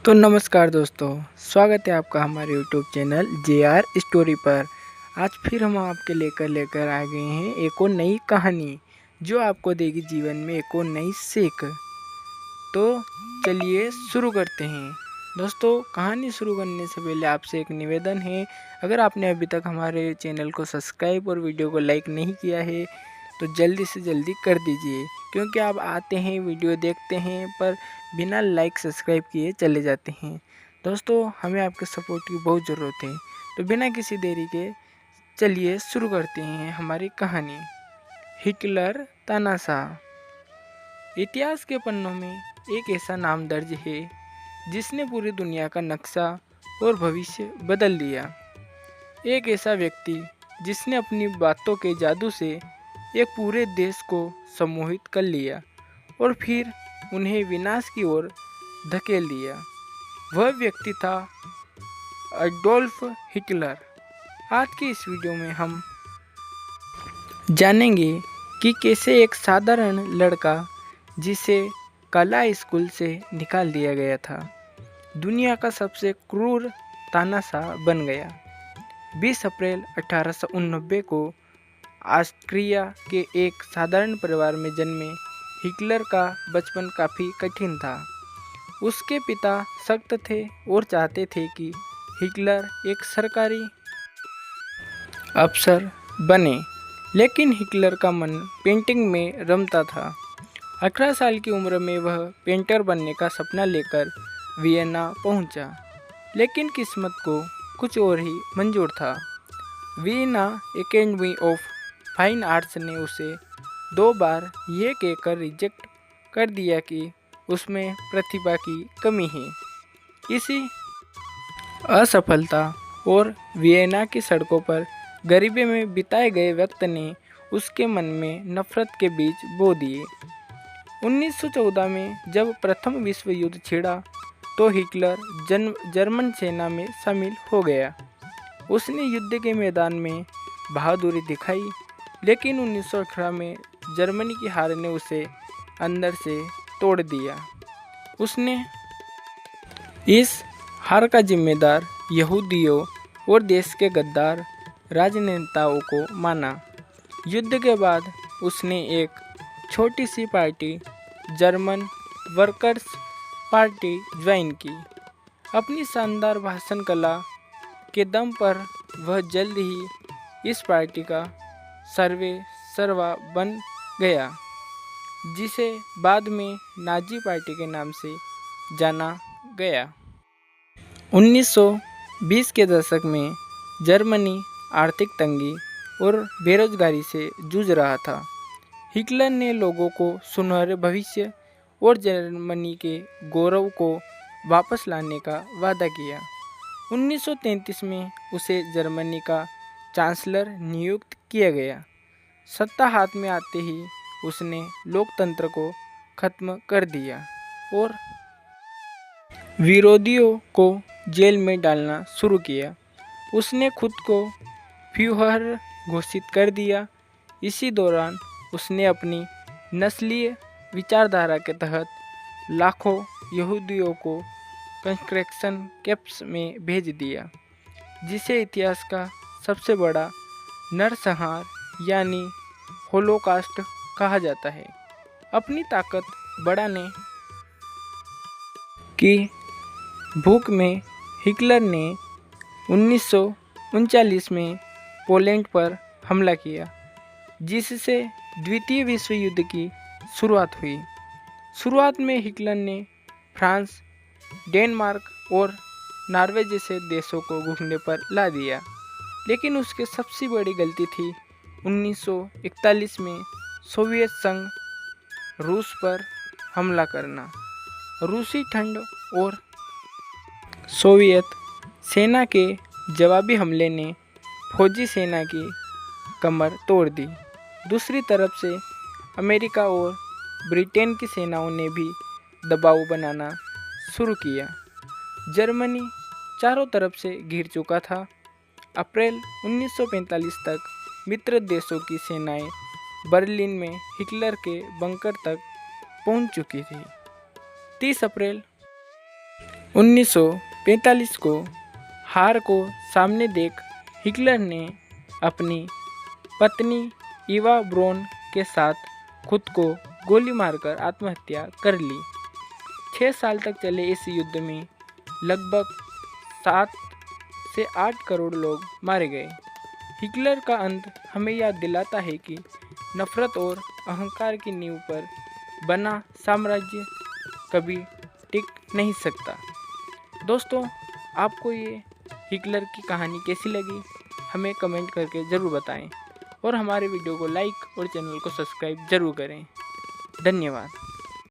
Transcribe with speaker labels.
Speaker 1: तो नमस्कार दोस्तों, स्वागत है आपका हमारे यूट्यूब चैनल JR स्टोरी पर। आज फिर हम आपके लेकर आ गए हैं एक और नई कहानी जो आपको देगी जीवन में एक और नई सीख। तो चलिए शुरू करते हैं। दोस्तों, कहानी शुरू करने से पहले आपसे एक निवेदन है, अगर आपने अभी तक हमारे चैनल को सब्सक्राइब और वीडियो को लाइक नहीं किया है तो जल्दी से जल्दी कर दीजिए, क्योंकि आप आते हैं, वीडियो देखते हैं, पर बिना लाइक सब्सक्राइब किए चले जाते हैं। दोस्तों, हमें आपके सपोर्ट की बहुत ज़रूरत है। तो बिना किसी देरी के चलिए शुरू करते हैं हमारी कहानी। हिटलर तानाशाह। इतिहास के पन्नों में एक ऐसा नाम दर्ज है जिसने पूरी दुनिया का नक्शा और भविष्य बदल दिया। एक ऐसा व्यक्ति जिसने अपनी बातों के जादू से एक पूरे देश को सम्मोहित कर लिया और फिर उन्हें विनाश की ओर धकेल दिया। वह व्यक्ति था एडोल्फ हिटलर। आज की इस वीडियो में हम जानेंगे कि कैसे एक साधारण लड़का जिसे कला स्कूल से निकाल दिया गया था, दुनिया का सबसे क्रूर तानाशाह बन गया। 20 अप्रैल 1889 को ऑस्ट्रिया के एक साधारण परिवार में जन्मे हिटलर का बचपन काफ़ी कठिन था। उसके पिता सख्त थे और चाहते थे कि हिटलर एक सरकारी अफसर बने, लेकिन हिटलर का मन पेंटिंग में रमता था। 18 साल की उम्र में वह पेंटर बनने का सपना लेकर वियना पहुंचा, लेकिन किस्मत को कुछ और ही मंजूर था। Vienna academy of fine arts ने उसे 2 बार यह कहकर रिजेक्ट कर दिया कि उसमें प्रतिभा की कमी है। इसी असफलता और वियना की सड़कों पर गरीबी में बिताए गए वक्त ने उसके मन में नफरत के बीज बो दिए। 1914 में जब प्रथम विश्व युद्ध छिड़ा तो हिटलर जर्मन सेना में शामिल हो गया। उसने युद्ध के मैदान में बहादुरी दिखाई, लेकिन 1918 में जर्मनी की हार ने उसे अंदर से तोड़ दिया। उसने इस हार का जिम्मेदार यहूदियों और देश के गद्दार राजनेताओं को माना। युद्ध के बाद उसने एक छोटी सी party, German workers party, join की। अपनी शानदार भाषण कला के दम पर वह जल्द ही इस पार्टी का सर्वा बन गया, जिसे बाद में नाजी पार्टी के नाम से जाना गया। 1920 के दशक में जर्मनी आर्थिक तंगी और बेरोजगारी से जूझ रहा था। हिटलर ने लोगों को सुनहरे भविष्य और जर्मनी के गौरव को वापस लाने का वादा किया। 1933 में उसे जर्मनी का चांसलर नियुक्त किया गया। सत्ता हाथ में आते ही उसने लोकतंत्र को खत्म कर दिया और विरोधियों को जेल में डालना शुरू किया। उसने खुद को फ्यूहर घोषित कर दिया। इसी दौरान उसने अपनी नस्लीय विचारधारा के तहत लाखों यहूदियों को कंसंट्रेशन कैंप्स में भेज दिया, जिसे इतिहास का सबसे बड़ा नरसंहार यानी होलोकास्ट कहा जाता है। अपनी ताकत बढ़ाने की भूख में हिटलर ने 1939 में पोलैंड पर हमला किया, जिससे द्वितीय विश्व युद्ध की शुरुआत हुई। शुरुआत में हिटलर ने फ्रांस, डेनमार्क और नॉर्वे जैसे देशों को घुटने पर ला दिया, लेकिन उसकी सबसे बड़ी गलती थी 1941 में सोवियत संघ रूस पर हमला करना। रूसी ठंड और सोवियत सेना के जवाबी हमले ने फौजी सेना की कमर तोड़ दी। दूसरी तरफ से अमेरिका और ब्रिटेन की सेनाओं ने भी दबाव बनाना शुरू किया। जर्मनी चारों तरफ से घिर चुका था। अप्रैल 1945 तक मित्र देशों की सेनाएं बर्लिन में हिटलर के बंकर तक पहुंच चुकी थी। 30 अप्रैल 1945 को हार को सामने देख हिटलर ने अपनी पत्नी इवा ब्रॉन के साथ खुद को गोली मारकर आत्महत्या कर ली। 6 साल तक चले इस युद्ध में लगभग 7 से 8 करोड़ लोग मारे गए। हिटलर का अंत हमें याद दिलाता है कि नफरत और अहंकार की नींव पर बना साम्राज्य कभी टिक नहीं सकता। दोस्तों, आपको ये हिटलर की कहानी कैसी लगी हमें कमेंट करके ज़रूर बताएं और हमारे वीडियो को लाइक और चैनल को सब्सक्राइब ज़रूर करें। धन्यवाद।